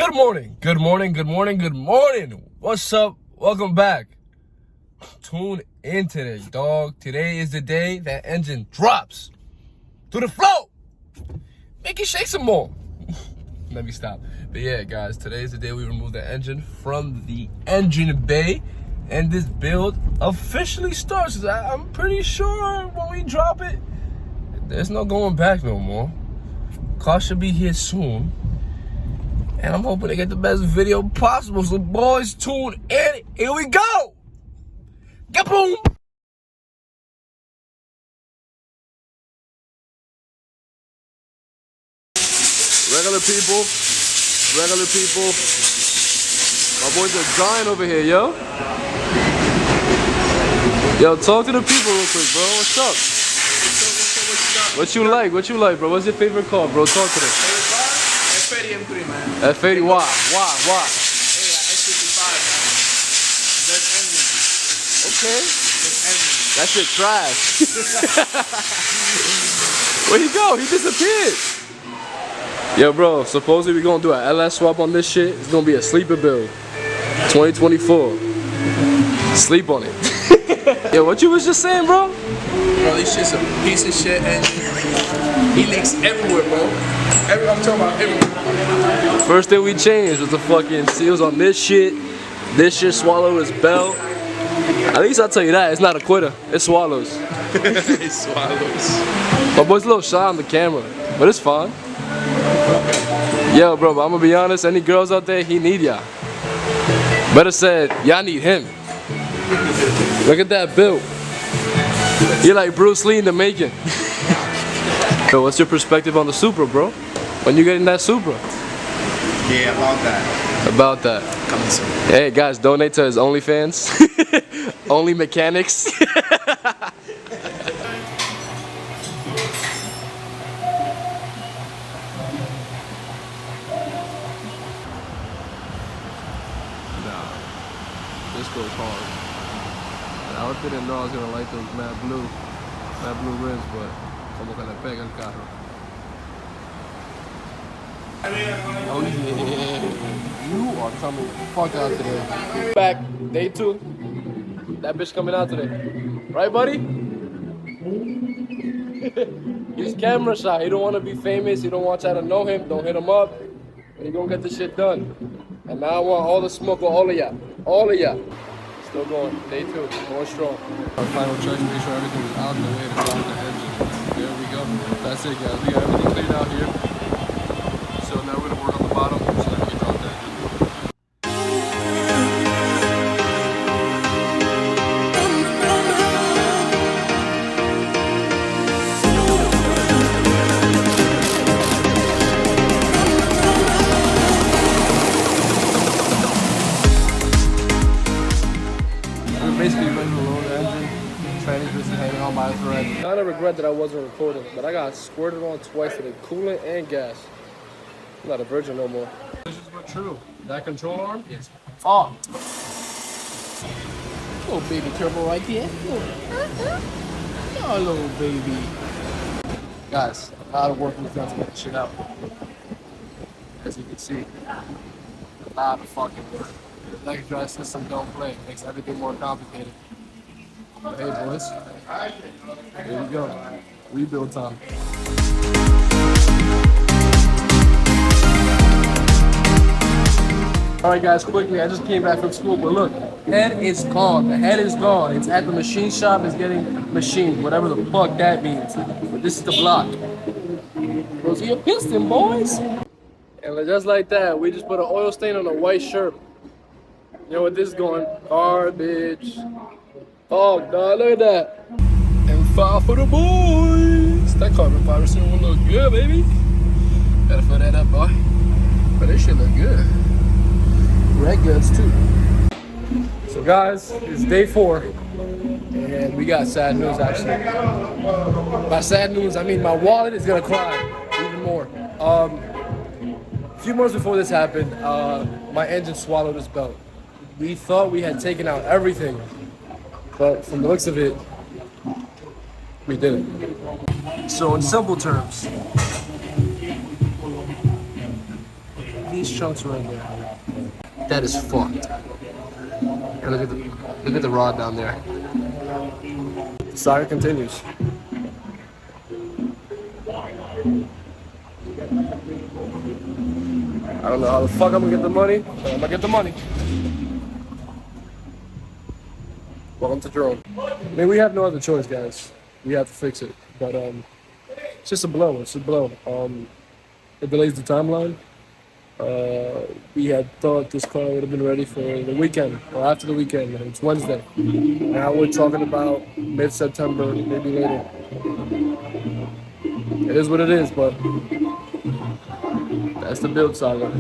Good morning, good morning, good morning, good morning. What's up? Welcome back. Tune in today, dog. Today is the day that engine drops to the floor. Make it shake some more. Let me stop. But yeah, guys, today is the day we remove the engine from the engine bay. And this build officially starts. I'm pretty sure when we drop it, there's no going back no more. Car should be here soon. And I'm hoping to get the best video possible. So boys, tune in. Here we go. Kaboom! Regular people. My boys are dying over here, yo. Yo, talk to the people real quick, bro. What's up? What you like, bro? What's your favorite car, bro? Talk to them. F80 M3, man. F80, why? Hey, X55, man. Best engine. Okay. Best engine. That shit trash. Where'd he go? He disappeared. Yo, bro, supposedly we're gonna do an LS swap on this shit. It's gonna be a sleeper build. 2024. Sleep on it. Yo, what you was just saying, bro? Bro, this shit's a piece of shit engine. He leaks everywhere, bro. I'm talking about everywhere. First thing we changed was the fucking seals on this shit. This shit swallowed his belt. At least I'll tell you that, it's not a quitter. It swallows. It swallows. My boy's a little shy on the camera, but it's fine. Yo, bro, but I'm gonna be honest, any girls out there, he need y'all. Better said, y'all need him. Look at that build. You're like Bruce Lee in the making. So what's your perspective on the Supra, bro? When you getting that Supra? Yeah, About that. coming soon. Hey guys, donate to his OnlyFans. Only mechanics. This goes hard. And I didn't know I was gonna like those matte blue rims, but como que le pega el carro. Oh yeah, you are coming the fuck out today. Back, day 2. That bitch coming out today. Right, buddy? He's camera shy. He don't want to be famous. He don't want y'all to know him. Don't hit him up. And he gonna get this shit done. And now I want all the smoke with all of y'all. All of y'all. Still going. Day 2. Going strong. Our final checks. Make sure everything is out of the way to start the engine. There we go. That's it, guys. We got everything cleared out here. So now we're gonna work on the bottom so that we can drop the engine. We're basically ready to load the engine. Tranny's just hanging on by a thread. Kind of regret that I wasn't recording, but I got squirted on twice with coolant and gas. I'm not a virgin no more. This is but true. That control arm? Yes. Oh. Little baby turbo right there. Oh, little baby. Guys, a lot of work was done to get this shit out. As you can see, a lot of fucking work. The electric drive system don't play. It makes everything more complicated. But hey boys, here we go. Rebuild time. Alright guys, quickly, I just came back from school, but look, head is gone. The head is gone. It's at the machine shop, it's getting machined, whatever the fuck that means. But this is the block. Those are your piston, boys. And just like that, we just put an oil stain on a white shirt. You know what this is going? Garbage. Oh, dog, look at that. And 5 for the boys. That carbon fiber soon will look good, baby. Gotta fill that up, boy. But this shit look good. Red goods too. So guys, it's day 4. And we got sad news actually. By sad news, I mean my wallet is gonna cry even more. A few months before this happened, my engine swallowed its belt. We thought we had taken out everything, but from the looks of it, we didn't. So in simple terms, the these chunks right there. That is fucked. And look at the rod down there. The saga continues. I don't know how the fuck I'm gonna get the money, but I'm gonna get the money. Welcome to drone. I mean, we have no other choice, guys. We have to fix it. But it's just a blow. It's a blow. It delays the timeline. We had thought this car would have been ready for the weekend or after the weekend. And it's Wednesday. Now we're talking about mid-September, maybe later. It is what it is, but that's the build saga.